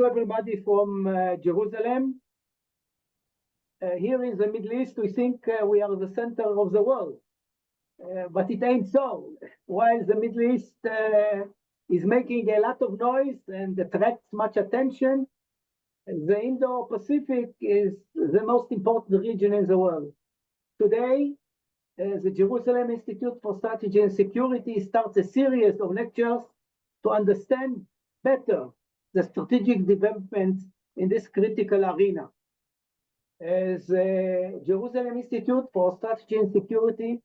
to everybody from Jerusalem. Here in the Middle East, we think we are the center of the world, but it ain't so. While the Middle East is making a lot of noise and attracts much attention, the Indo-Pacific is the most important region in the world. Today, the Jerusalem Institute for Strategy and Security starts a series of lectures to understand better the strategic developments in this critical arena. As the Jerusalem Institute for Strategy and Security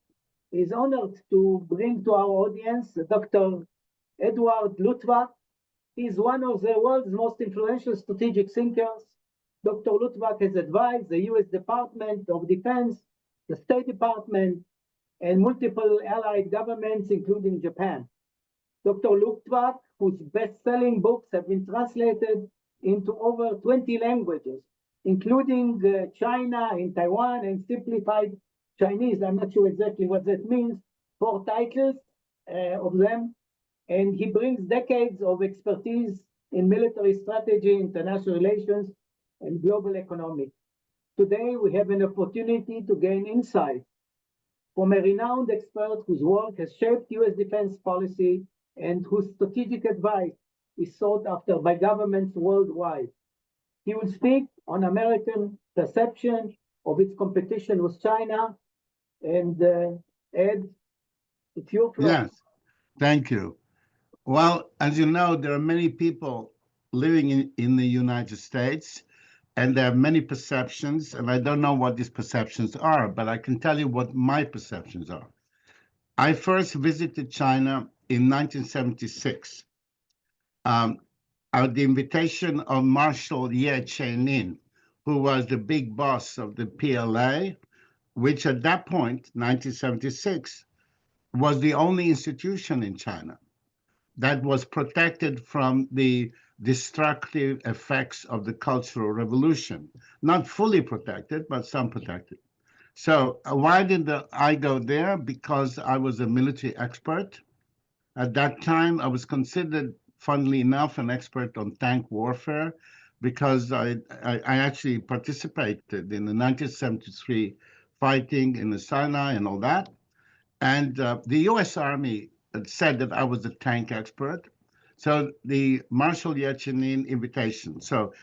is honored to bring to our audience Dr. Edward Luttwak. He is one of the world's most influential strategic thinkers. Dr. Luttwak has advised the US Department of Defense, the State Department, and multiple allied governments, including Japan. Dr. Luttwak, whose best-selling books have been translated into over 20 languages, including China and Taiwan and simplified Chinese. I'm not sure exactly what that means. 4 titles of them. And he brings decades of expertise in military strategy, international relations, and global economics. Today, we have an opportunity to gain insight from a renowned expert whose work has shaped US defense policy and whose strategic advice is sought after by governments worldwide. He will speak on American perception of its competition with China. And Ed, it's your floor. Yes, thank you. Well, as you know, there are many people living in the United States, and there are many perceptions, and I don't know what these perceptions are, but I can tell you what my perceptions are. I first visited China in 1976 at the invitation of Marshal Ye Chenin, who was the big boss of the PLA, which at that point, 1976, was the only institution in China that was protected from the destructive effects of the Cultural Revolution. Not fully protected, but some protected. So why did I go there? Because I was a military expert. At that time, I was considered, funnily enough, an expert on tank warfare because I actually participated in the 1973 fighting in the Sinai and all that. And the US Army said that I was a tank expert. So the Marshal Ye Chenin invitation. So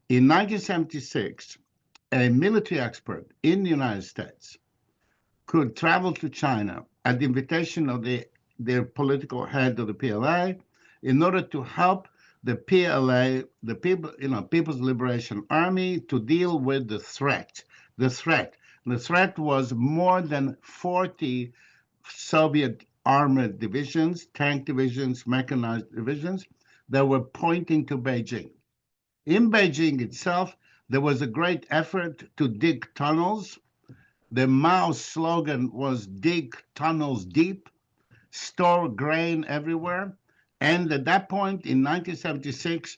in 1976, a military expert in the United States could travel to China at the invitation of their political head of the PLA in order to help the PLA, the People's Liberation Army, to deal with the threat. The threat was more than 40 Soviet armored divisions, tank divisions, mechanized divisions that were pointing to Beijing. In Beijing itself, there was a great effort to dig tunnels. The Mao slogan was dig tunnels deep, store grain everywhere. And at that point in 1976,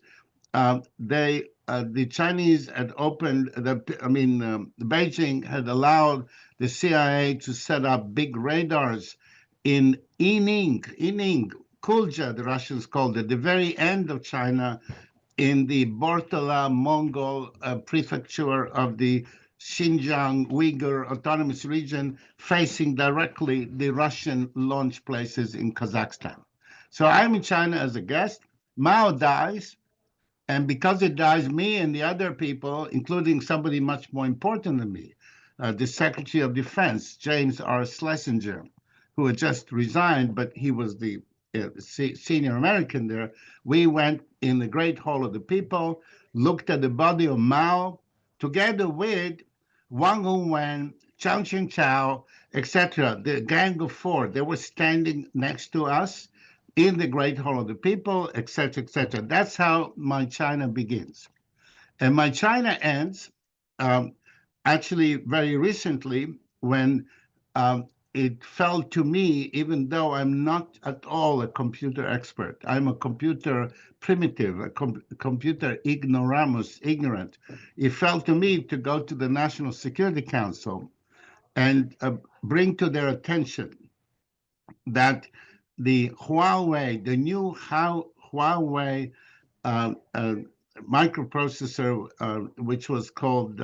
the Chinese had opened, Beijing had allowed the CIA to set up big radars in Yining, Kulja, the Russians called it, the very end of China, in the Bortala Mongol prefecture of the Xinjiang Uyghur Autonomous Region, facing directly the Russian launch places in Kazakhstan. So I'm in China as a guest. Mao dies, and because it dies, me and the other people, including somebody much more important than me, the Secretary of Defense, James R. Schlesinger, who had just resigned, but he was the senior American there. We went in the Great Hall of the People, looked at the body of Mao, together with Wang Wenwen, Chiang Ching-chao, etc., the Gang of Four. They were standing next to us in the Great Hall of the People, etc., etc. That's how my China begins. And my China ends actually very recently when it fell to me, even though I'm not at all a computer expert. I'm a computer primitive, a computer ignoramus, ignorant. It fell to me to go to the National Security Council and bring to their attention that the Huawei, the new Huawei microprocessor, which was called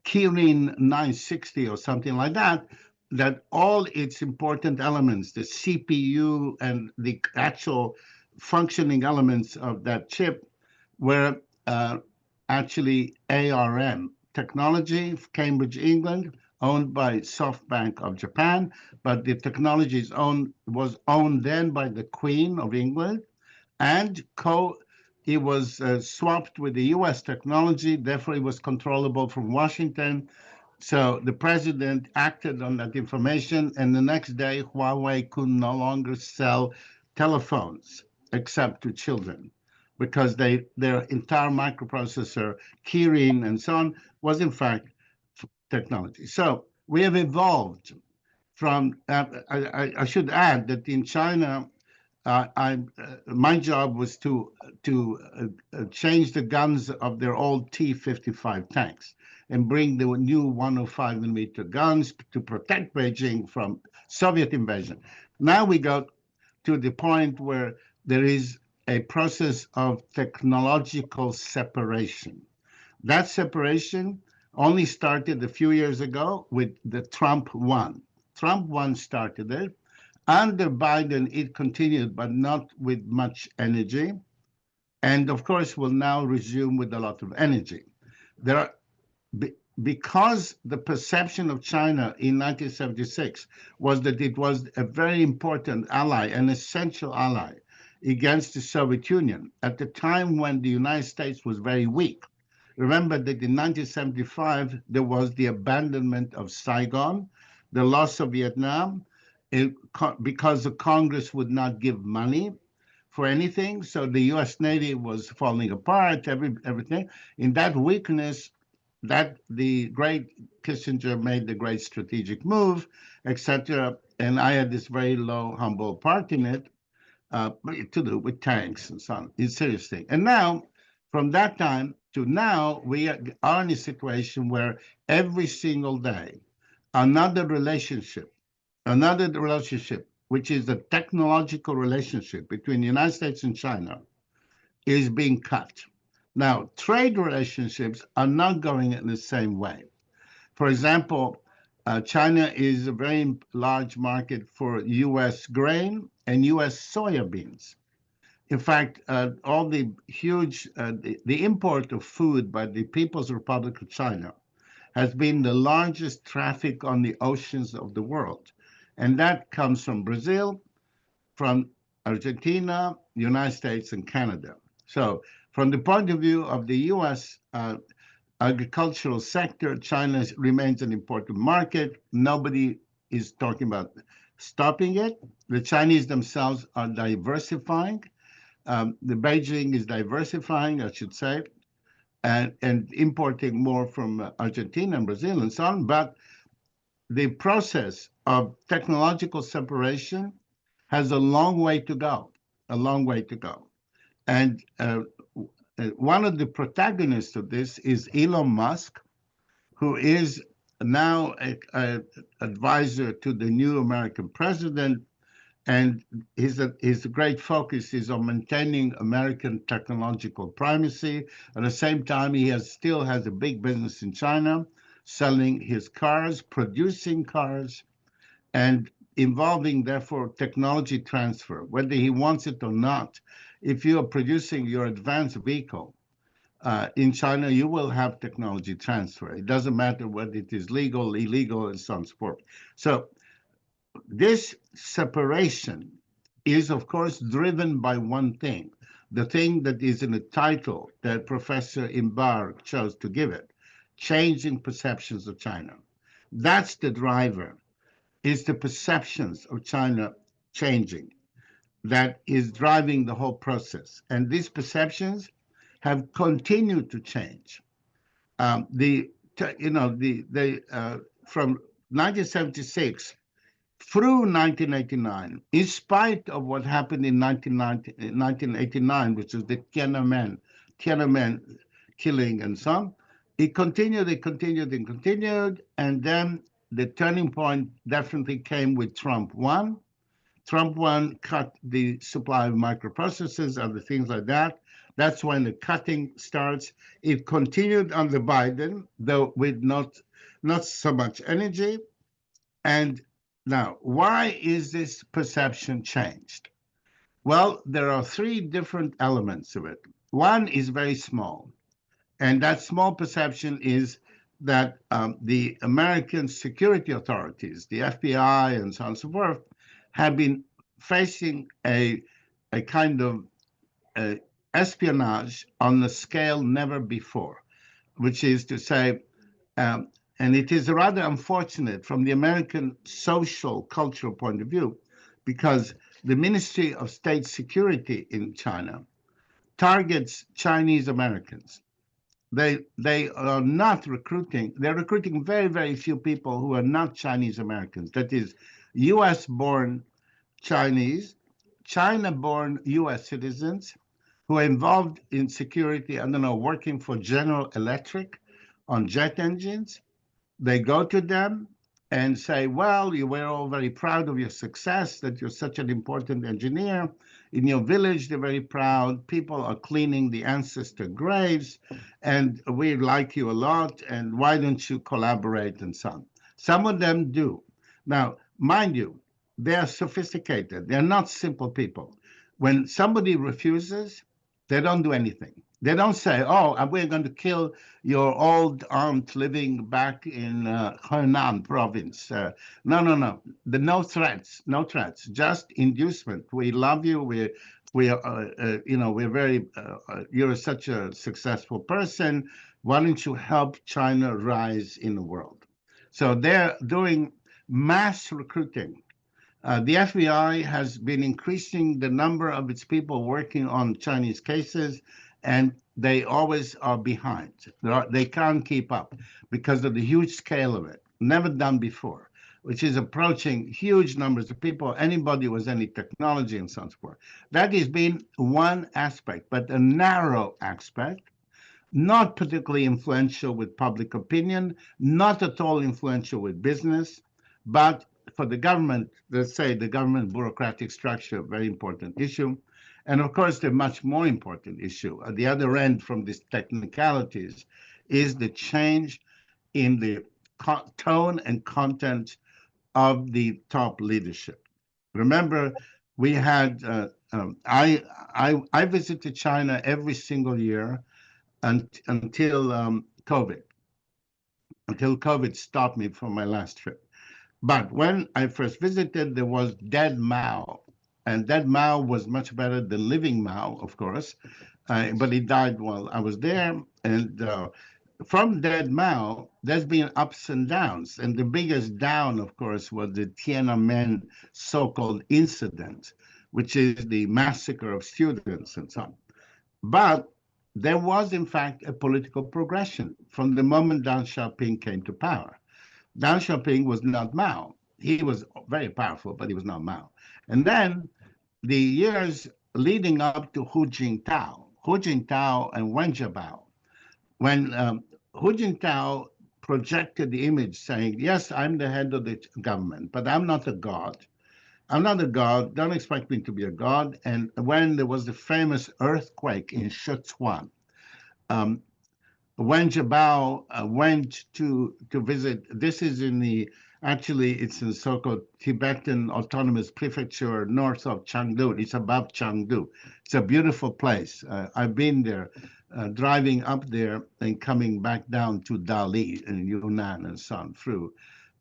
Kirin 960 or something like that, that all its important elements, the CPU and the actual functioning elements of that chip, were actually ARM technology, Cambridge, England, owned by SoftBank of Japan, but the technology was owned then by the Queen of England, and it was swapped with the US technology, therefore it was controllable from Washington. So the president acted on that information, and the next day Huawei could no longer sell telephones except to children, because their entire microprocessor, Kirin and so on, was in fact technology. So we have evolved from, I should add that in China, my job was to change the guns of their old T-55 tanks and bring the new 105-millimeter guns to protect Beijing from Soviet invasion. Now we got to the point where there is a process of technological separation. That separation only started a few years ago with the Trump 1. Trump 1 started it. Under Biden, it continued, but not with much energy. And of course, will now resume with a lot of energy. Because the perception of China in 1976 was that it was a very important ally, an essential ally against the Soviet Union at the time when the United States was very weak. Remember that in 1975, there was the abandonment of Saigon, the loss of Vietnam, because the Congress would not give money for anything. So the U.S. Navy was falling apart, everything. In that weakness, that the great Kissinger made the great strategic move, etc. And I had this very low, humble part in it, to do with tanks and so on. It's a serious thing. And now, from that time to now, we are in a situation where every single day, another relationship, which is a technological relationship between the United States and China, is being cut. Now, trade relationships are not going in the same way. For example, China is a very large market for U.S. grain and U.S. soybeans. In fact, all the huge, the import of food by the People's Republic of China has been the largest traffic on the oceans of the world. And that comes from Brazil, from Argentina, United States, and Canada. So from the point of view of the U.S. Agricultural sector, China remains an important market. Nobody is talking about stopping it. The Chinese themselves are diversifying. The Beijing is diversifying, I should say, and importing more from Argentina and Brazil and so on. But the process of technological separation has a long way to go, a long way to go. And one of the protagonists of this is Elon Musk, who is now an advisor to the new American president. And his great focus is on maintaining American technological primacy. At the same time, he still has a big business in China, selling his cars, producing cars, and involving, therefore, technology transfer, whether he wants it or not. If you are producing your advanced vehicle in China, you will have technology transfer. It doesn't matter whether it is legal, illegal, and so on and so forth. So this separation is, of course, driven by one thing, the thing that is in the title that Professor Imbar chose to give it, changing perceptions of China. That's the driver, is the perceptions of China changing that is driving the whole process. And these perceptions have continued to change. From 1976 through 1989, in spite of what happened in 1989, which is the Tiananmen killing and so on, it continued, and then the turning point definitely came with Trump 1. Trump 1 cut the supply of microprocessors, other things like that. That's when the cutting starts. It continued under Biden, though with not so much energy. And now, why is this perception changed? Well, there are three different elements of it. One is very small, and that small perception is that the American security authorities, the FBI and so on and so forth, have been facing a kind of espionage on a scale never before, which is to say, and it is rather unfortunate from the American social cultural point of view, because the Ministry of State Security in China targets Chinese Americans. They are not recruiting. They're recruiting very, very few people who are not Chinese Americans. That is, U.S.-born Chinese, China-born U.S. citizens who are involved in security, I don't know, working for General Electric on jet engines. They go to them and say, well, you were all very proud of your success, that you're such an important engineer. In your village, they're very proud. People are cleaning the ancestor graves, and we like you a lot, and why don't you collaborate and so on. Some of them do. Now, mind you, they are sophisticated. They're not simple people. When somebody refuses, they don't do anything. They don't say, oh, we're going to kill your old aunt living back in Henan province. No. No threats, no threats, just inducement. We love you. We are, we're very, you're such a successful person. Why don't you help China rise in the world? So they're doing mass recruiting. The FBI has been increasing the number of its people working on Chinese cases, and they always are behind. They can't keep up because of the huge scale of it, never done before, which is approaching huge numbers of people, anybody with any technology and so on and so forth. That has been one aspect, but a narrow aspect, not particularly influential with public opinion, not at all influential with business, but for the government, let's say the government bureaucratic structure, very important issue. And of course, the much more important issue at the other end from these technicalities is the change in the tone and content of the top leadership. Remember, we had, I visited China every single year until COVID, until COVID stopped me from my last trip. But when I first visited, there was dead Mao. And dead Mao was much better than living Mao, of course. But he died while I was there. And from dead Mao, there's been ups and downs. And the biggest down, of course, was the Tiananmen so-called incident, which is the massacre of students and so on. But there was, in fact, a political progression from the moment Deng Xiaoping came to power. Deng Xiaoping was not Mao. He was very powerful, but he was not Mao. And then the years leading up to Hu Jintao and Wen Jiabao, when Hu Jintao projected the image saying, yes, I'm the head of the government, but I'm not a god. I'm not a god. Don't expect me to be a god. And when there was the famous earthquake in Sichuan, Wen Jiabao went to visit. This is in actually, it's in so-called Tibetan Autonomous Prefecture north of Chengdu. It's above Chengdu. It's a beautiful place. I've been there, driving up there and coming back down to Dali in Yunnan and so on through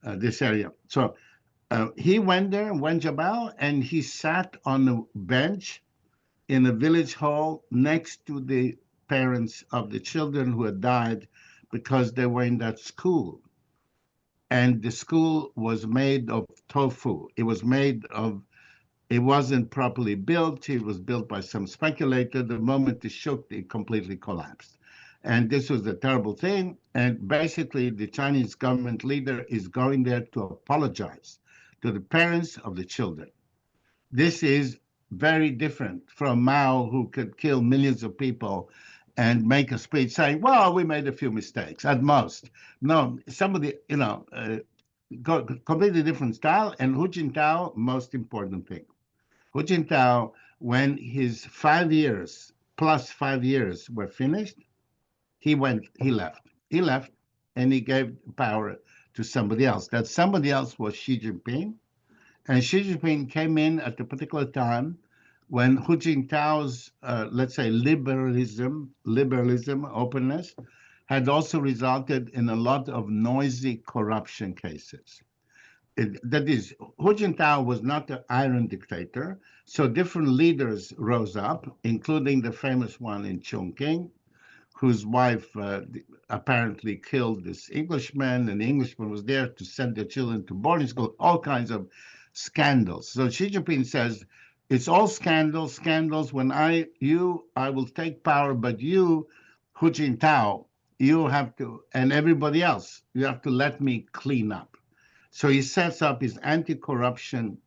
this area. So he went there, Wen Jiabao, and he sat on a bench in a village hall next to the parents of the children who had died because they were in that school. And the school was made of tofu. It wasn't properly built. It was built by some speculator. The moment it shook, it completely collapsed. And this was a terrible thing. And basically, the Chinese government leader is going there to apologize to the parents of the children. This is very different from Mao, who could kill millions of people and make a speech saying, well, we made a few mistakes at most. No, somebody, completely different style. And Hu Jintao, most important thing. Hu Jintao, when his 5 years plus 5 years were finished, he left, and he gave power to somebody else. That somebody else was Xi Jinping. And Xi Jinping came in at a particular time when Hu Jintao's, let's say, liberalism, openness, had also resulted in a lot of noisy corruption cases. That is, Hu Jintao was not an iron dictator, so different leaders rose up, including the famous one in Chongqing, whose wife apparently killed this Englishman, and the Englishman was there to send their children to boarding school, all kinds of scandals. So Xi Jinping says, it's all scandals. When I will take power, but you, Hu Jintao, you have to, and everybody else, you have to let me clean up. So he sets up his anti-corruption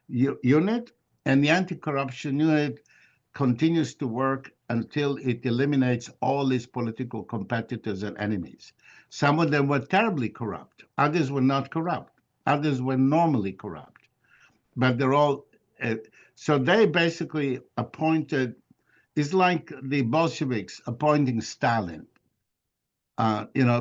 unit, and the anti-corruption unit continues to work until it eliminates all its political competitors and enemies. Some of them were terribly corrupt. Others were not corrupt. Others were normally corrupt. But they're all, so they basically appointed, it's like the Bolsheviks appointing Stalin,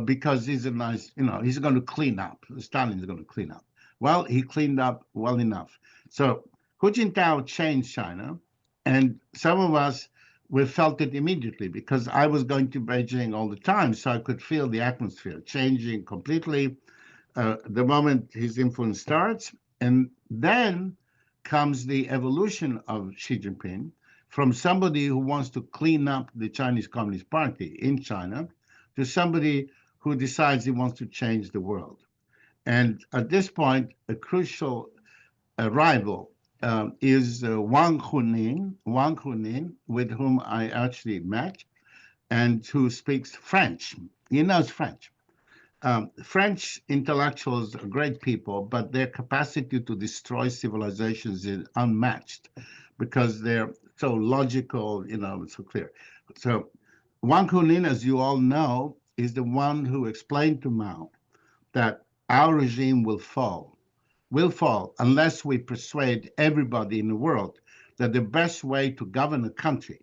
because he's a nice, he's going to clean up. Stalin is going to clean up. Well, he cleaned up well enough. So Hu Jintao changed China, and some of us, we felt it immediately because I was going to Beijing all the time, so I could feel the atmosphere changing completely the moment his influence starts. And then comes the evolution of Xi Jinping from somebody who wants to clean up the Chinese Communist Party in China to somebody who decides he wants to change the world. And at this point, a crucial rival is Wang Hunin, with whom I actually met, and who speaks French. He knows French. French intellectuals are great people, but their capacity to destroy civilizations is unmatched because they're so logical, so clear. So Wang Hunin, as you all know, is the one who explained to Mao that our regime will fall unless we persuade everybody in the world that the best way to govern a country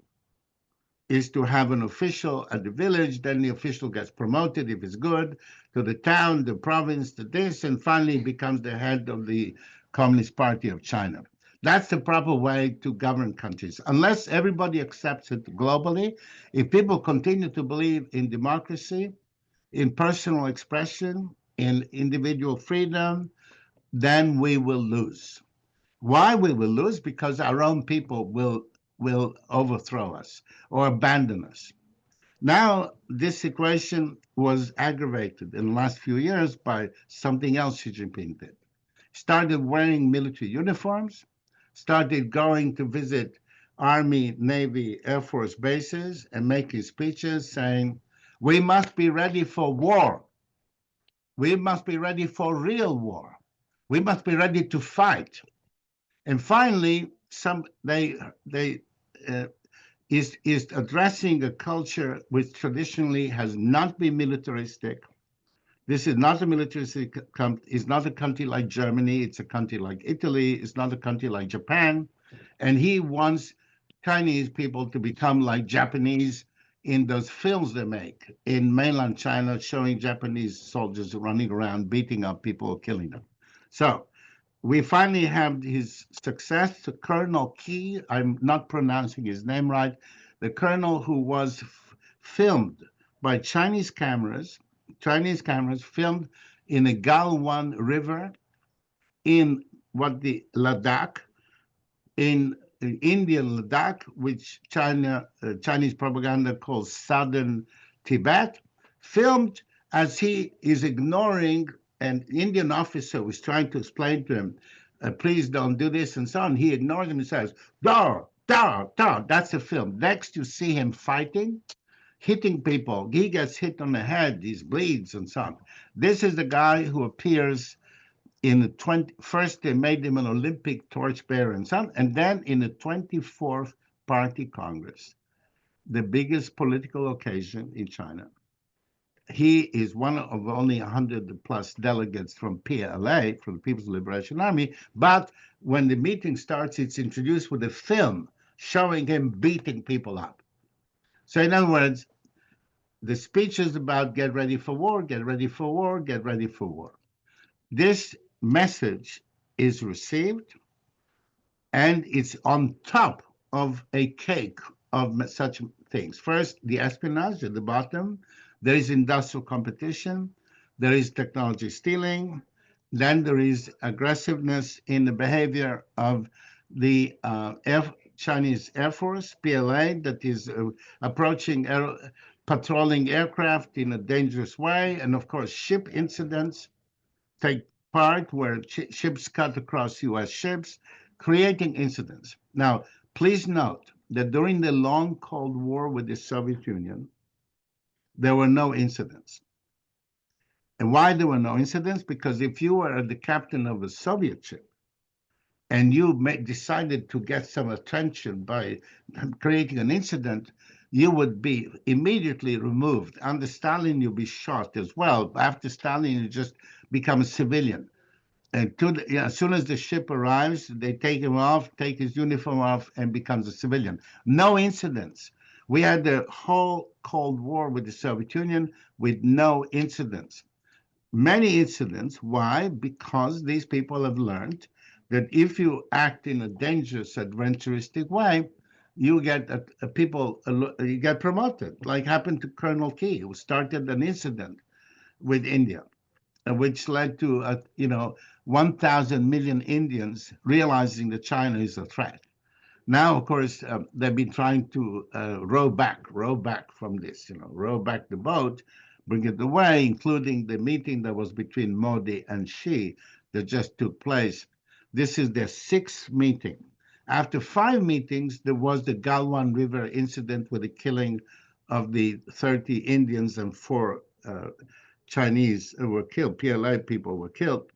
is to have an official at the village, then the official gets promoted, if it's good, to the town, the province, to this, and finally becomes the head of the Communist Party of China. That's the proper way to govern countries. Unless everybody accepts it globally, if people continue to believe in democracy, in personal expression, in individual freedom, then we will lose. Why we will lose? Because our own people will overthrow us or abandon us. Now, this equation was aggravated in the last few years by something else Xi Jinping did. Started wearing military uniforms, started going to visit Army, Navy, Air Force bases and making speeches saying, we must be ready for war. We must be ready for real war. We must be ready to fight. And finally, is addressing a culture which traditionally has not been militaristic. This is not a militaristic country. It's not a country like Germany. It's a country like Italy. It's not a country like Japan. And he wants Chinese people to become like Japanese in those films they make in mainland China, showing Japanese soldiers running around, beating up people, killing them. So we finally have his success, Colonel Qi. I'm not pronouncing his name right. The colonel who was filmed by Chinese cameras filmed in the Galwan River in the Ladakh, in Indian Ladakh, which Chinese propaganda calls southern Tibet, filmed as he is ignoring an Indian officer was trying to explain to him, please don't do this and so on. He ignores him and says, "Da, da, da." That's a film. Next, you see him fighting, hitting people. He gets hit on the head, he bleeds and so on. This is the guy who appears in the first they made him an Olympic torchbearer and so on, and then in the 24th Party Congress, the biggest political occasion in China. He is one of only 100 plus delegates from PLA, from the People's Liberation Army. But when the meeting starts, it's introduced with a film showing him beating people up. So in other words, the speech is about get ready for war, get ready for war, get ready for war. This message is received, and it's on top of a cake of such things. First, the espionage at the bottom. There is industrial competition. There is technology stealing. Then there is aggressiveness in the behavior of the Chinese Air Force, PLA, that is approaching patrolling aircraft in a dangerous way. And of course, ship incidents take part where ships cut across U.S. ships, creating incidents. Now, please note that during the long Cold War with the Soviet Union, there were no incidents. And why there were no incidents? Because if you were the captain of a Soviet ship and you decided to get some attention by creating an incident, you would be immediately removed. Under Stalin, you'd be shot as well. After Stalin, you just become a civilian. And as soon as the ship arrives, they take him off, take his uniform off, and becomes a civilian. No incidents. We had the whole Cold War with the Soviet Union with no incidents. Many incidents. Why? Because these people have learned that if you act in a dangerous, adventuristic way, you get you get promoted, like happened to Colonel Key, who started an incident with India, which led to 1,000 million Indians realizing that China is a threat. Now, of course, they've been trying to row back from this, row back the boat, bring it away, including the meeting that was between Modi and Xi that just took place. This is their sixth meeting. After 5 meetings, there was the Galwan River incident with the killing of the 30 Indians and 4 Chinese were killed, PLA people were killed.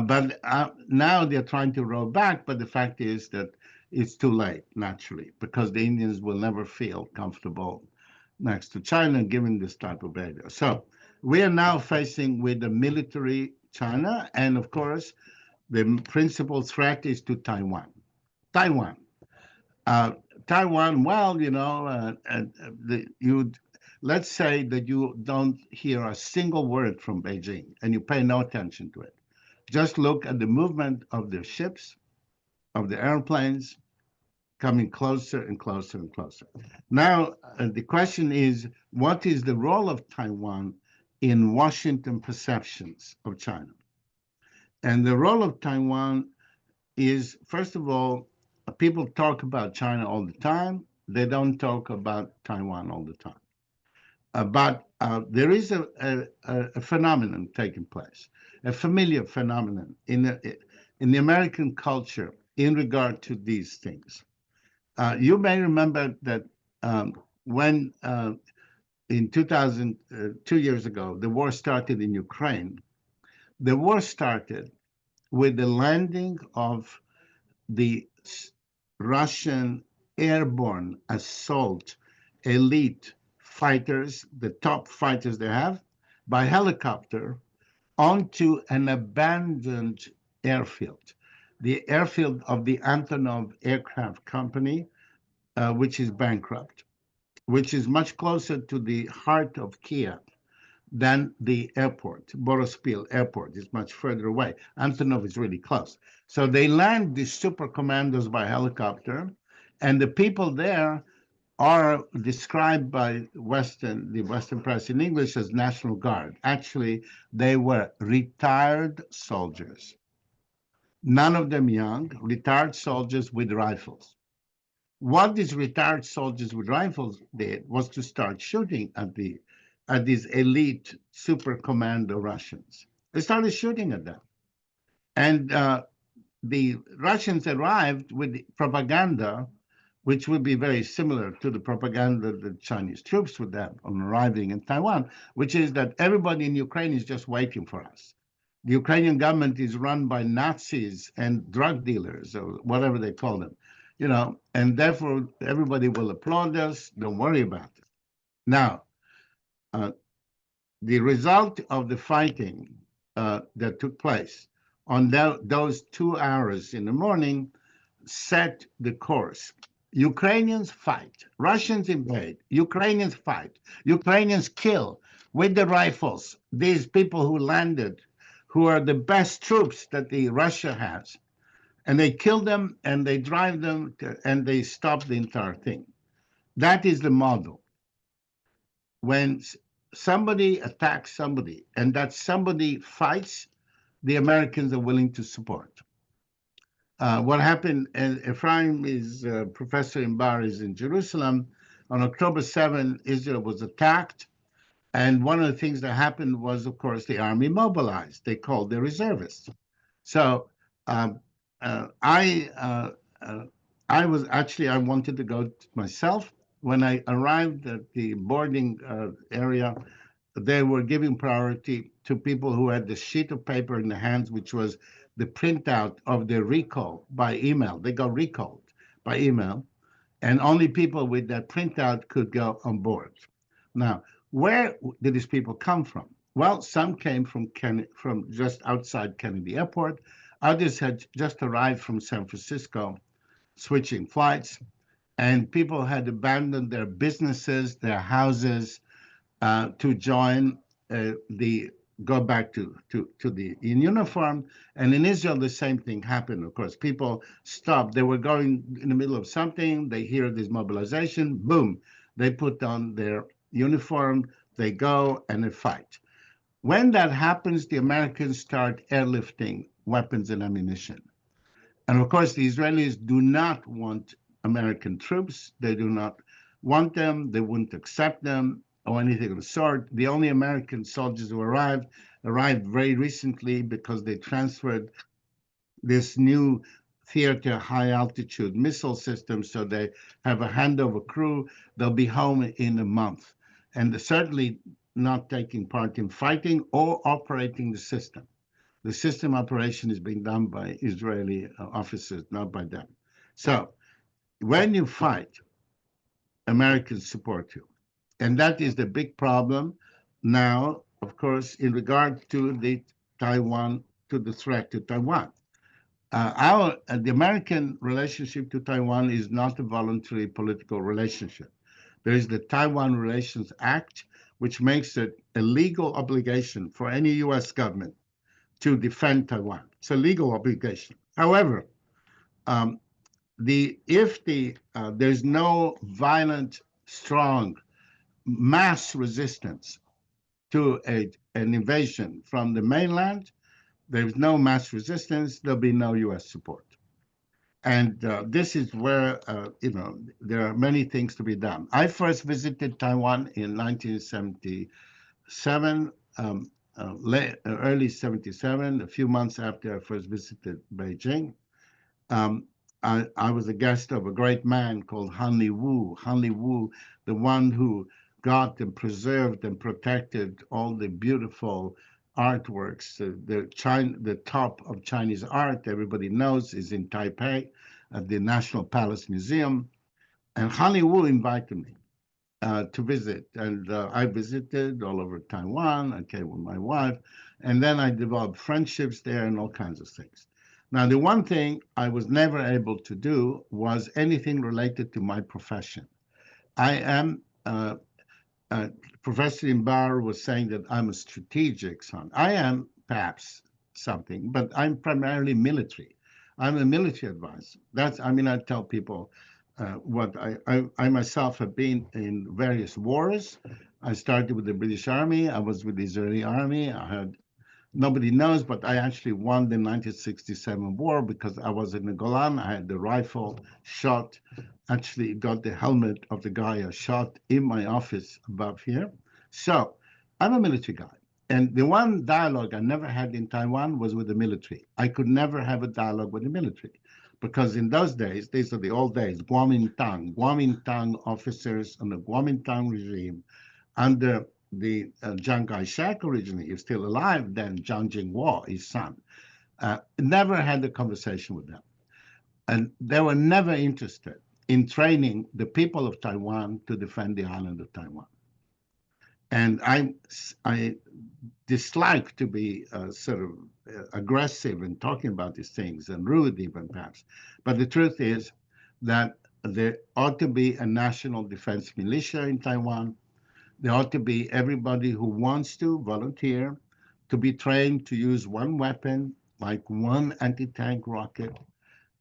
But now they're trying to roll back, but the fact is that it's too late, naturally, because the Indians will never feel comfortable next to China given this type of behavior. So we are now facing with the military China, and of course, the principal threat is to Taiwan. Taiwan. Taiwan, well, let's say that you don't hear a single word from Beijing and you pay no attention to it. Just look at the movement of their ships, of the airplanes, coming closer and closer and closer. Now, the question is, what is the role of Taiwan in Washington perceptions of China? And the role of Taiwan is, first of all, people talk about China all the time. They don't talk about Taiwan all the time. But there is a phenomenon taking place, a familiar phenomenon in the American culture in regard to these things. You may remember that when in 2000, 2 years ago, the war started in Ukraine. The war started with the landing of the Russian airborne assault elite fighters, the top fighters they have, by helicopter onto an abandoned airfield, the airfield of the Antonov Aircraft Company, which is bankrupt, which is much closer to the heart of Kiev than the airport. Borospil Airport is much further away. Antonov is really close. So they land these super commandos by helicopter, and the people there are described by the Western press in English as National Guard. Actually, they were retired soldiers. None of them young, retired soldiers with rifles. What these retired soldiers with rifles did was to start shooting at these elite super commando Russians. They started shooting at them. And the Russians arrived with propaganda, which would be very similar to the propaganda the Chinese troops would have on arriving in Taiwan, which is that everybody in Ukraine is just waiting for us. The Ukrainian government is run by Nazis and drug dealers, or whatever they call them, and therefore everybody will applaud us. Don't worry about it. Now, the result of the fighting that took place on those 2 hours in the morning set the course Ukrainians fight, Russians invade, Ukrainians fight, Ukrainians kill with the rifles these people who landed, who are the best troops that the Russia has, and they kill them and they drive them and they stop the entire thing. That is the model. When somebody attacks somebody and that somebody fights, the Americans are willing to support. What happened, and Ephraim is professor in Bar is in Jerusalem. On October 7, Israel was attacked. And one of the things that happened was, of course, the army mobilized. They called the reservists. So um, I was actually, I wanted to go myself. When I arrived at the boarding area, they were giving priority to people who had the sheet of paper in the hands, which was the printout of the recall by email. They got recalled by email, and only people with that printout could go on board. Now, where did these people come from? Well, some came from just outside Kennedy Airport. Others had just arrived from San Francisco, switching flights, and people had abandoned their businesses, their houses, to join the go back to the in uniform. And in Israel, the same thing happened. Of course, people stopped. They were going in the middle of something. They hear this mobilization. Boom! They put on their uniform. They go and they fight. When that happens, the Americans start airlifting weapons and ammunition. And of course, the Israelis do not want American troops. They do not want them. They wouldn't accept them or anything of the sort. The only American soldiers who arrived very recently because they transferred this new theater high altitude missile system. So they have a handover crew. They'll be home in a month. And they're certainly not taking part in fighting or operating the system. The system operation is being done by Israeli officers, not by them. So when you fight, Americans support you. And that is the big problem now, of course, in regard to the Taiwan, to the threat to Taiwan. The American relationship to Taiwan is not a voluntary political relationship. There is the Taiwan Relations Act, which makes it a legal obligation for any U.S. government to defend Taiwan. It's a legal obligation. However, if there's no violent, strong, mass resistance to an invasion from the mainland, there's no mass resistance, there'll be no U.S. support. And this is where, there are many things to be done. I first visited Taiwan in 1977, early 77, a few months after I first visited Beijing. I was a guest of a great man called Han Wu. Han Wu, the one who got and preserved and protected all the beautiful artworks. The top of Chinese art, everybody knows, is in Taipei at the National Palace Museum. And Han Wu invited me to visit. And I visited all over Taiwan. I came with my wife. And then I developed friendships there and all kinds of things. Now, the one thing I was never able to do was anything related to my profession. I am, Professor Imbar was saying that I'm a strategic son. I am perhaps something, but I'm primarily military. I'm a military advisor. I tell people what I myself have been in various wars. I started with the British Army. I was with the Israeli Army. Nobody knows, but I actually won the 1967 war because I was in the Golan. I had the rifle shot, actually got the helmet of the guy I shot in my office above here. So I'm a military guy. And the one dialogue I never had in Taiwan was with the military. I could never have a dialogue with the military because in those days, these are the old days, Kuomintang officers and the Kuomintang regime under the Chiang Kai-shek originally is still alive, then Jiang Jingwo, his son, never had a conversation with them. And they were never interested in training the people of Taiwan to defend the island of Taiwan. And I dislike to be sort of aggressive in talking about these things and rude even perhaps. But the truth is that there ought to be a national defense militia in Taiwan. There ought to be everybody who wants to volunteer to be trained to use one weapon, like one anti-tank rocket,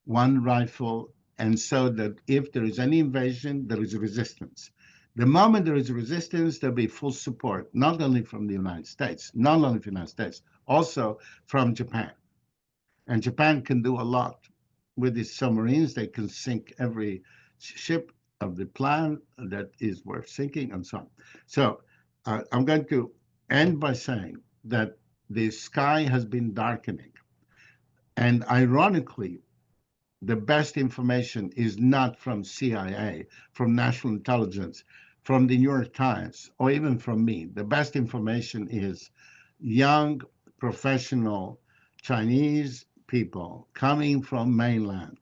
one rifle, and so that if there is any invasion, there is resistance. The moment there is resistance, there'll be full support, not only from the United States, also from Japan. And Japan can do a lot with its submarines. They can sink every ship of the plan that is worth sinking and so on. So I'm going to end by saying that the sky has been darkening. And ironically, the best information is not from CIA, from national intelligence, from the New York Times, or even from me. The best information is young, professional Chinese people coming from mainland,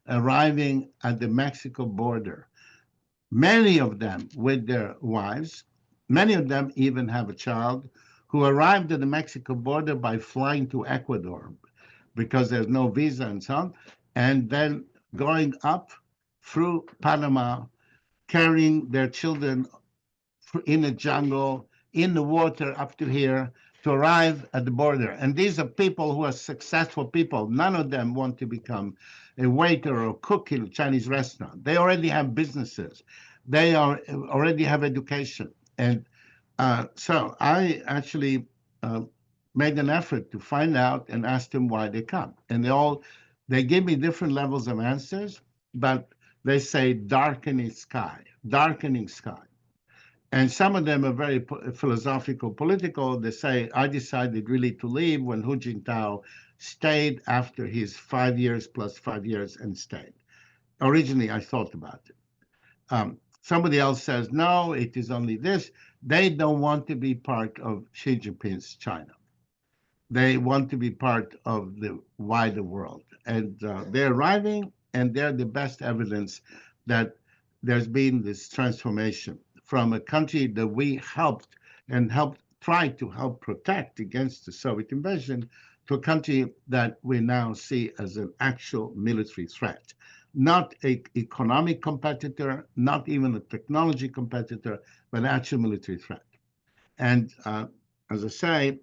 arriving at the Mexico border, many of them with their wives. Many of them even have a child who arrived at the Mexico border by flying to Ecuador because there's no visa and so on, and then going up through Panama, carrying their children in the jungle, in the water up to here, to arrive at the border. And these are people who are successful people. None of them want to become a waiter or cook in a Chinese restaurant. They already have businesses. They already have education. And so I actually made an effort to find out and ask them why they come. And they give me different levels of answers, but they say darkening sky, darkening sky. And some of them are very philosophical, political. They say, I decided really to leave when Hu Jintao stayed after his 5 years plus 5 years and stayed. Originally, I thought about it. Somebody else says, no, it is only this. They don't want to be part of Xi Jinping's China. They want to be part of the wider world. And they're arriving, and they're the best evidence that there's been this transformation from a country that we helped try to help protect against the Soviet invasion to a country that we now see as an actual military threat. Not an economic competitor, not even a technology competitor, but an actual military threat. And as I say,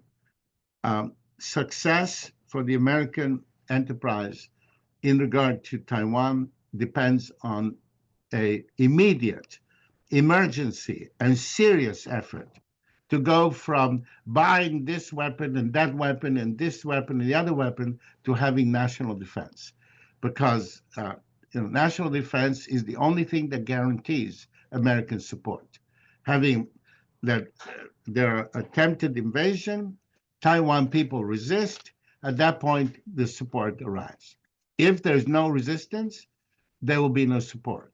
success for the American enterprise in regard to Taiwan depends on an immediate emergency and serious effort to go from buying this weapon and that weapon and this weapon and the other weapon to having national defense. Because national defense is the only thing that guarantees American support. Having that their attempted invasion, Taiwan people resist, at that point, the support arrives. If there's no resistance, there will be no support.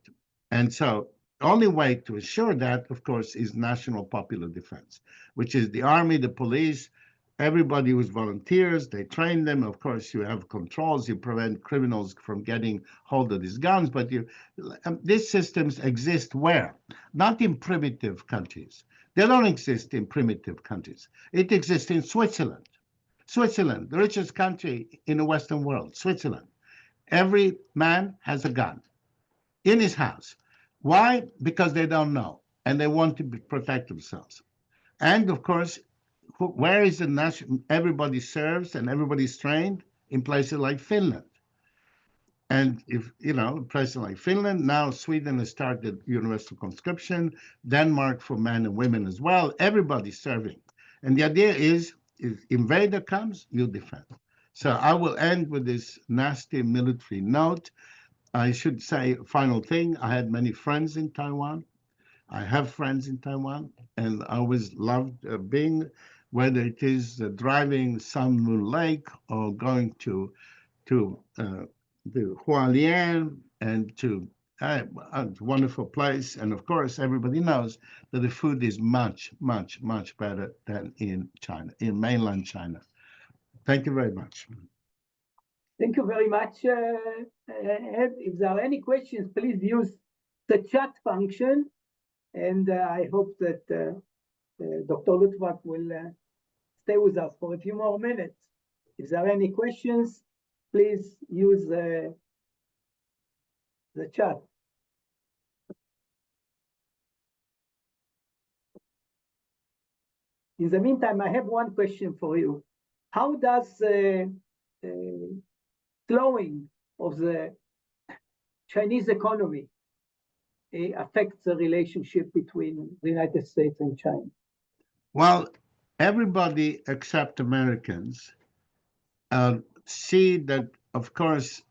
And so the only way to assure that, of course, is national popular defense, which is the army, the police, everybody who's volunteers, they train them. Of course, you have controls, you prevent criminals from getting hold of these guns, but these systems exist where? Not in primitive countries. They don't exist in primitive countries. It exists in Switzerland. Switzerland, the richest country in the Western world, Switzerland. Every man has a gun in his house. Why? Because they don't know, and they want to protect themselves. And of course, where is the national? Everybody serves and everybody's trained in places like Finland. And if, places like Finland, now Sweden has started universal conscription, Denmark for men and women as well, everybody's serving. And the idea is, if invader comes, you defend. So I will end with this nasty military note. I should say, final thing, I had many friends in Taiwan. I have friends in Taiwan, and I always loved being, whether it is driving Sun Moon Lake or going to the Hualien and to a wonderful place. And of course, everybody knows that the food is much, much, much better than in China, in mainland China. Thank you very much. Thank you very much, Ed. If there are any questions, please use the chat function. And I hope that Dr. Luttwak will stay with us for a few more minutes. If there are any questions, please use the chat. In the meantime, I have one question for you. How does slowing of the Chinese economy affect the relationship between the United States and China? Well, everybody except Americans see that, of course,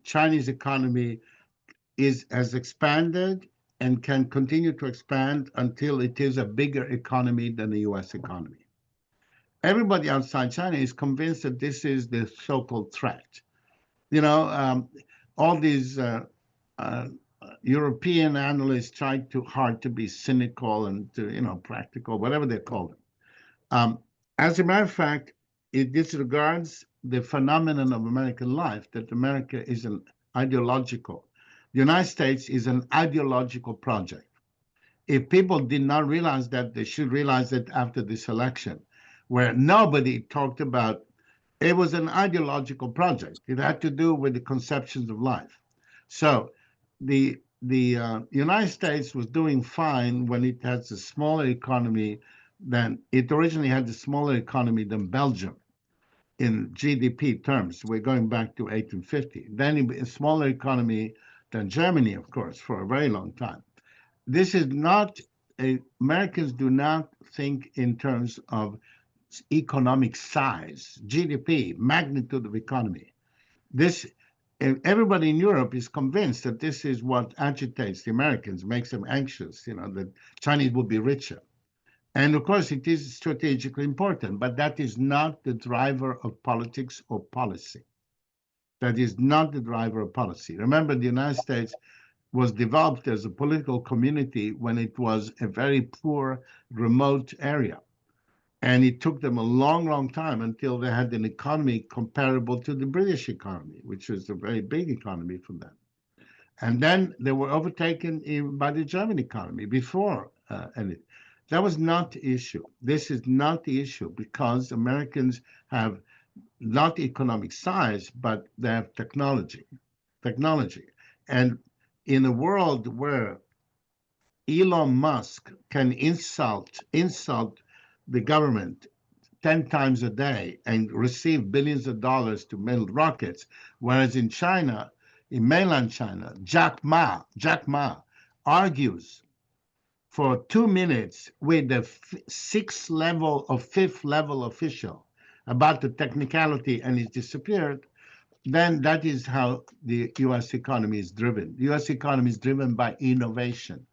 Chinese economy has expanded and can continue to expand until it is a bigger economy than the U.S. economy. Everybody outside China is convinced that this is the so-called threat. You know, all these European analysts try too hard to be cynical and to, practical, whatever they call it. As a matter of fact, it disregards the phenomenon of American life, that America is an ideological. The United States is an ideological project. If people did not realize that, they should realize it after this election, where nobody talked about it was an ideological project. It had to do with the conceptions of life. So the United States was doing fine when it has a smaller economy than it originally had, a smaller economy than Belgium in GDP terms. We're going back to 1850. Then a smaller economy than Germany, of course, for a very long time. This is not Americans do not think in terms of economic size, GDP, magnitude of economy. This everybody in Europe is convinced that this is what agitates the Americans, makes them anxious, that Chinese will be richer. And of course, it is strategically important, but that is not the driver of politics or policy. That is not the driver of policy. Remember, the United States was developed as a political community when it was a very poor, remote area. And it took them a long, long time until they had an economy comparable to the British economy, which was a very big economy for them. And then they were overtaken by the German economy before. And that was not the issue. This is not the issue, because Americans have not economic size, but they have technology. And in a world where Elon Musk can insult the government 10 times a day and receive billions of dollars to build rockets, whereas in China, in mainland China, Jack Ma argues for 2 minutes with the fifth level official about the technicality, and he's disappeared. Then that is how the U.S. economy is driven. The U.S. economy is driven by innovation,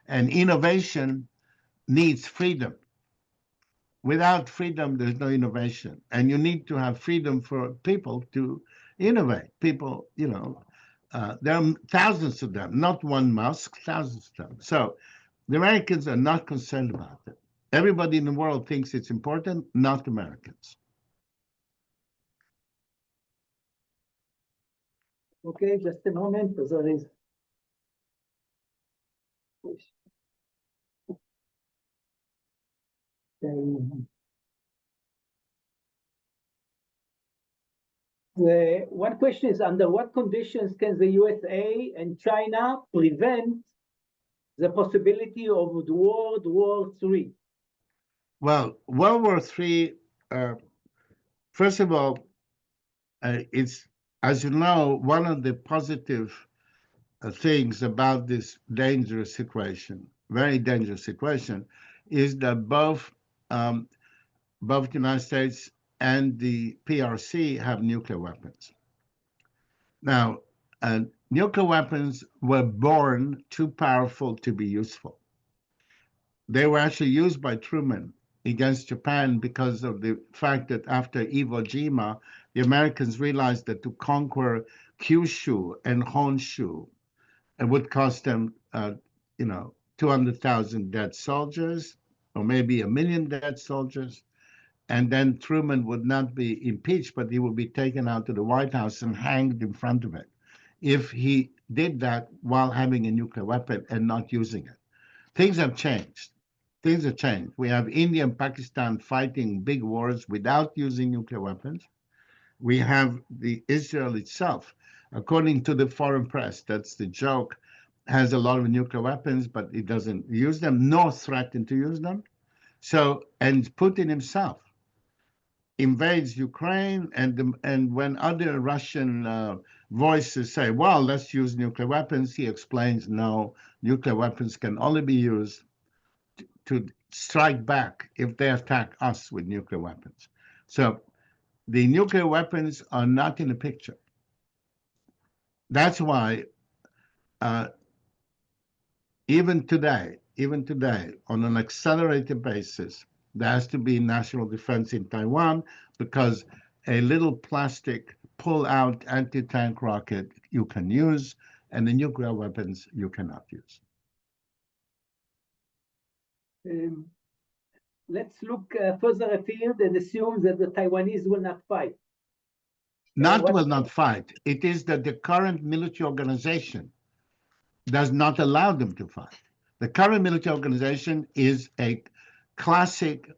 and innovation needs freedom. Without freedom, there's no innovation. And you need to have freedom for people to innovate. People, there are thousands of them, not one Musk, thousands of them. So the Americans are not concerned about it. Everybody in the world thinks it's important, not Americans. Okay, just a moment. There is. The one question is, under what conditions can the USA and China prevent the possibility of World War III? Well, World War III, first of all, it's, as you know, one of the positive things about this dangerous situation, very dangerous situation, is that both the United States and the PRC have nuclear weapons. Now, nuclear weapons were born too powerful to be useful. They were actually used by Truman against Japan because of the fact that after Iwo Jima, the Americans realized that to conquer Kyushu and Honshu, it would cost them, 200,000 dead soldiers, or maybe 1 million dead soldiers. And then Truman would not be impeached, but he would be taken out to the White House and hanged in front of it if he did that while having a nuclear weapon and not using it. Things have changed. We have India and Pakistan fighting big wars without using nuclear weapons. We have the Israel itself, according to the foreign press, that's the joke, has a lot of nuclear weapons, but it doesn't use them, nor threaten to use them. So, and Putin himself invades Ukraine, and when other Russian voices say, "Well, let's use nuclear weapons," he explains, "No, nuclear weapons can only be used to strike back if they attack us with nuclear weapons." So the nuclear weapons are not in the picture. That's why uh, even today, on an accelerated basis, there has to be national defense in Taiwan because a little plastic pull-out anti-tank rocket you can use, and the nuclear weapons you cannot use. Let's look further afield and assume that the Taiwanese will not fight. Will not fight. It is that the current military organization does not allow them to fight. The current military organization is a classic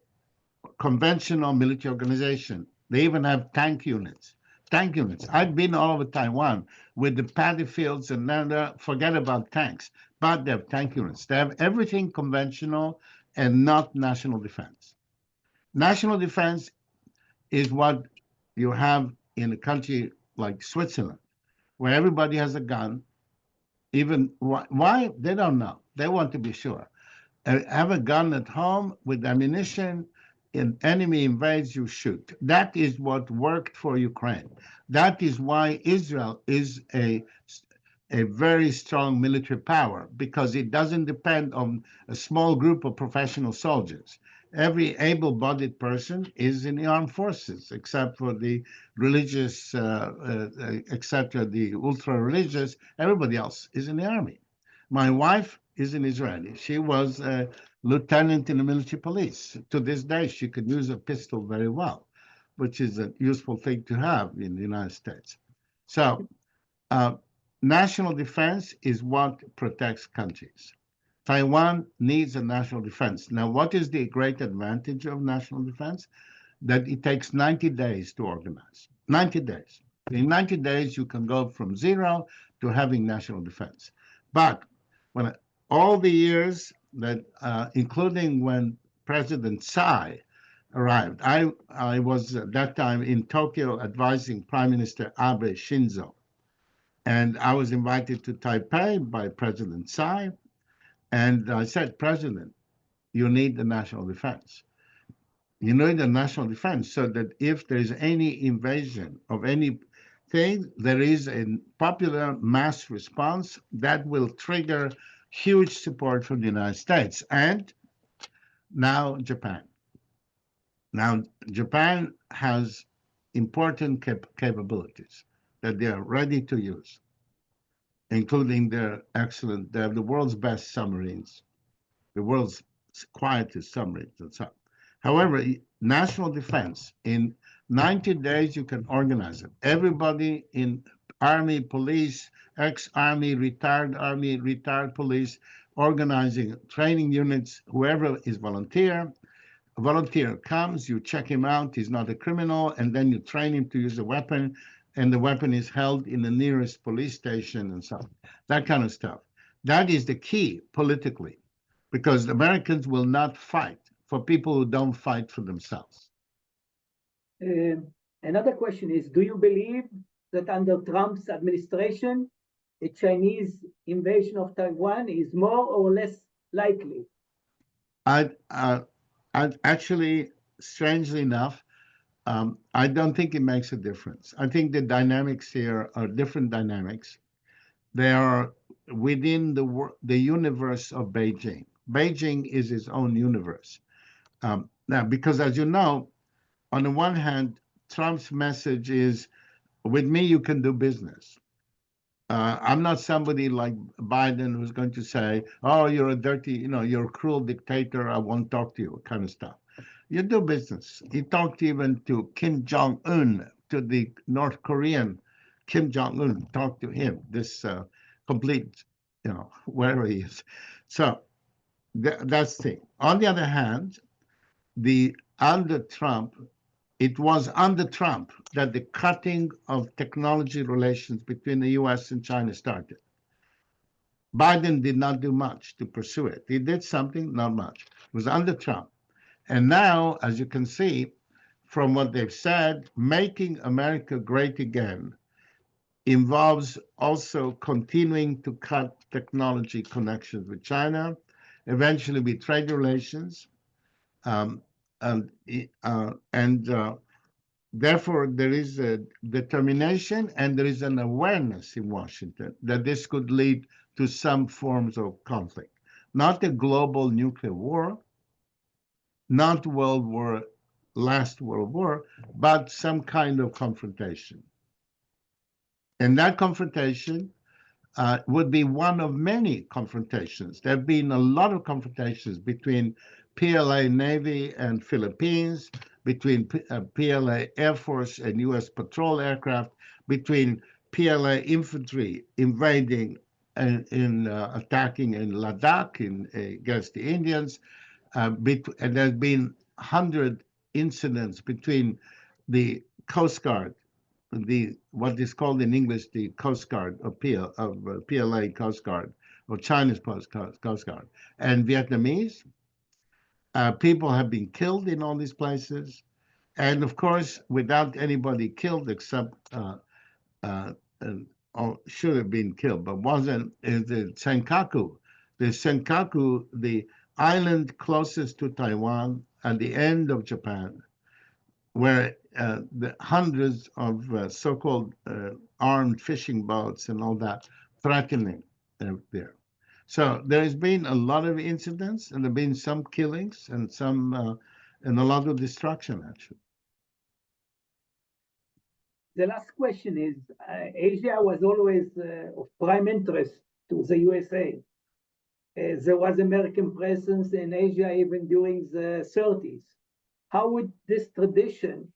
conventional military organization. They even have tank units. I've been all over Taiwan with the paddy fields, and then forget about tanks, but they have tank units. They have everything conventional and not national defense. National defense is what you have in a country like Switzerland, where everybody has a gun. Even why? They don't know. They want to be sure. Have a gun at home with ammunition. An enemy invades, you shoot. That is what worked for Ukraine. That is why Israel is a very strong military power, because it doesn't depend on a small group of professional soldiers. Every able-bodied person is in the armed forces, except for the religious, etc., the ultra-religious. Everybody else is in the army. My wife is an Israeli. She was a lieutenant in the military police. To this day, she could use a pistol very well, which is a useful thing to have in the United States. So national defense is what protects countries. Taiwan needs a national defense. Now, what is the great advantage of national defense? That it takes 90 days to organize. 90 days. In 90 days, you can go from zero to having national defense. But when all the years that, including when President Tsai arrived, I was at that time in Tokyo advising Prime Minister Abe Shinzo. And I was invited to Taipei by President Tsai. And I said, President, you need the national defense. You need the national defense so that if there is any invasion of anything, there is a popular mass response that will trigger huge support from the United States. And now Japan. Now, Japan has important capabilities that they are ready to use, including they have the world's best submarines, the world's quietest submarines, and so on. However, national defense, in 90 days, you can organize it. Everybody in army, police, ex-army, retired police, organizing training units, whoever is volunteer. A volunteer comes, you check him out, he's not a criminal, and then you train him to use a weapon, and the weapon is held in the nearest police station and so on. That kind of stuff. That is the key politically, because the Americans will not fight for people who don't fight for themselves. Another question is, do you believe that under Trump's administration, a Chinese invasion of Taiwan is more or less likely? I actually, strangely enough, I don't think it makes a difference. I think the dynamics here are different dynamics. They are within the universe of Beijing. Beijing is its own universe. Now, because as you know, on the one hand, Trump's message is, with me, you can do business. I'm not somebody like Biden who's going to say, oh, you're a dirty, you're a cruel dictator, I won't talk to you, kind of stuff. You do business. He talked even to Kim Jong-un, to the North Korean Kim Jong-un, talked to him, this complete, wherever he is. So that's the thing. On the other hand, it was under Trump that the cutting of technology relations between the US and China started. Biden did not do much to pursue it. He did something, not much. It was under Trump. And now, as you can see from what they've said, making America great again involves also continuing to cut technology connections with China, eventually with trade relations, um, and, therefore there is a determination and there is an awareness in Washington that this could lead to some forms of conflict, not a global nuclear war, not last World War, but some kind of confrontation. And that confrontation would be one of many confrontations. There have been a lot of confrontations between PLA Navy and Philippines, between PLA Air Force and U.S. patrol aircraft, between PLA infantry invading and attacking in Ladakh against the Indians. And there's been 100 incidents between the Coast Guard, what is called in English the Coast Guard of PLA Coast Guard or China's Coast Guard, and Vietnamese. People have been killed in all these places, and of course, without anybody killed except or should have been killed, but wasn't, is the Senkaku. The Senkaku, the island closest to Taiwan at the end of Japan, where the hundreds of so-called armed fishing boats and all that threatening there. So there has been a lot of incidents, and there have been some killings and and a lot of destruction, actually. The last question is, Asia was always of prime interest to the USA. There was American presence in Asia even during the 30s. How would this tradition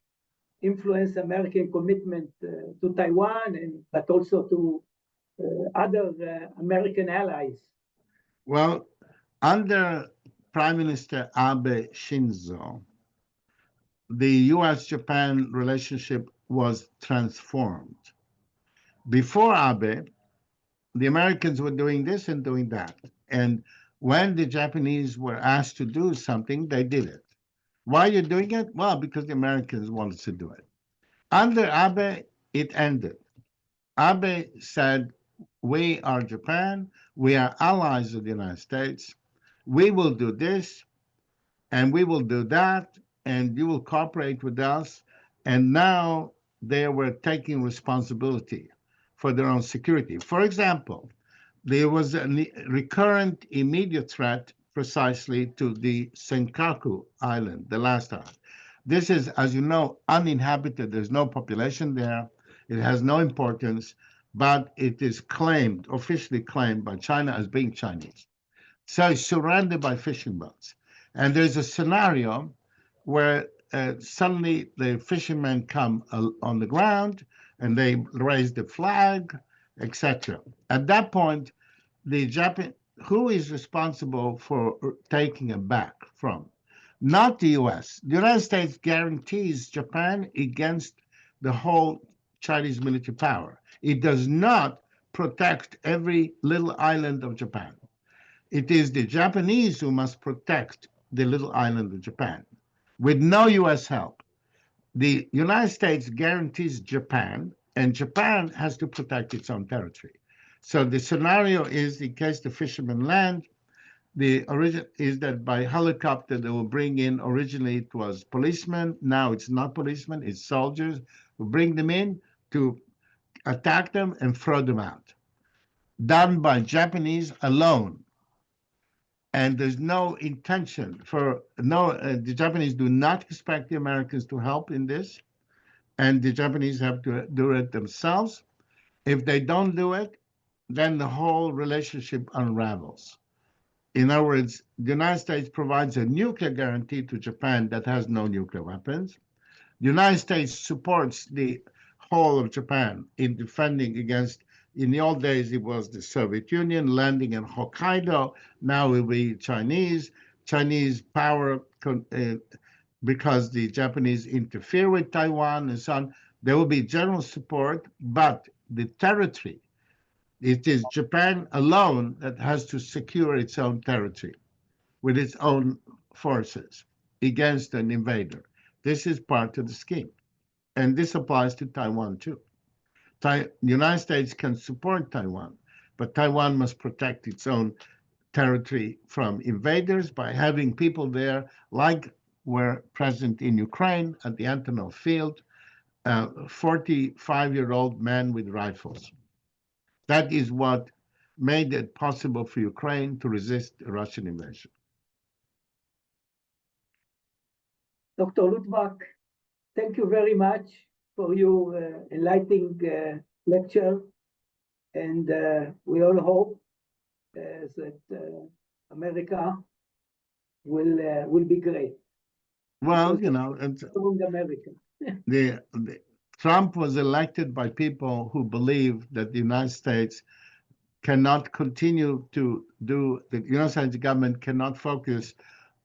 influence American commitment to Taiwan, but also to other American allies? Well, under Prime Minister Abe Shinzo, the U.S.-Japan relationship was transformed. Before Abe, the Americans were doing this and doing that. And when the Japanese were asked to do something, they did it. Why are you doing it? Well, because the Americans wanted to do it. Under Abe, it ended. Abe said, we are Japan, we are allies of the United States, we will do this, and we will do that, and you will cooperate with us. And now they were taking responsibility for their own security. For example, there was a recurrent immediate threat precisely to the Senkaku Island, the last island. This is, as you know, uninhabited. There's no population there. It has no importance, but it is claimed, officially claimed by China as being Chinese. So it's surrounded by fishing boats. And there's a scenario where suddenly the fishermen come on the ground and they raise the flag, etc. At that point, who is responsible for taking it back from? Not the U.S. The United States guarantees Japan against the whole Chinese military power. It does not protect every little island of Japan. It is the Japanese who must protect the little island of Japan with no U.S. help. The United States guarantees Japan, and Japan has to protect its own territory. So the scenario is, in case the fishermen land, the origin is that by helicopter they will bring in, originally it was policemen, now it's not policemen, it's soldiers, who bring them in to attack them and throw them out. Done by Japanese alone. And there's no intention the Japanese do not expect the Americans to help in this, and the Japanese have to do it themselves. If they don't do it, then the whole relationship unravels. In other words, the United States provides a nuclear guarantee to Japan that has no nuclear weapons. The United States supports the whole of Japan in defending against, in the old days, it was the Soviet Union landing in Hokkaido. Now it will be Chinese power, because the Japanese interfere with Taiwan and so on. There will be general support, but the territory, it is Japan alone that has to secure its own territory with its own forces. against an invader. This is part of the scheme. And this applies to Taiwan too. The United States can support Taiwan, but Taiwan must protect its own territory from invaders by having people there, like were present in Ukraine at the Antonov Field, 45-year-old men with rifles. That is what made it possible for Ukraine to resist a Russian invasion. Dr. Luttwak, thank you very much for your enlightening lecture. And we all hope that America will be great. Well, Because you know, strong America. Trump was elected by people who believe that the United States cannot continue to do, the United States government cannot focus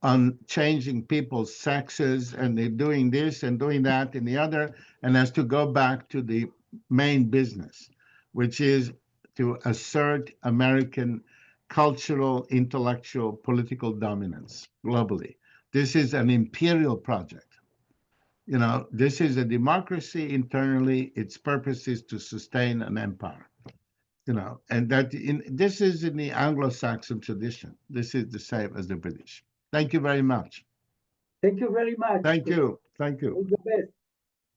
on changing people's sexes, and they're doing this and doing that and the other, and has to go back to the main business, which is to assert American cultural, intellectual, political dominance globally. This is an imperial project. You know, this is a democracy internally. Its purpose is to sustain an empire. You know, and this is in the Anglo-Saxon tradition. This is the same as the British. Thank you very much. Thank you very much. Thank you. Thank you. All the best.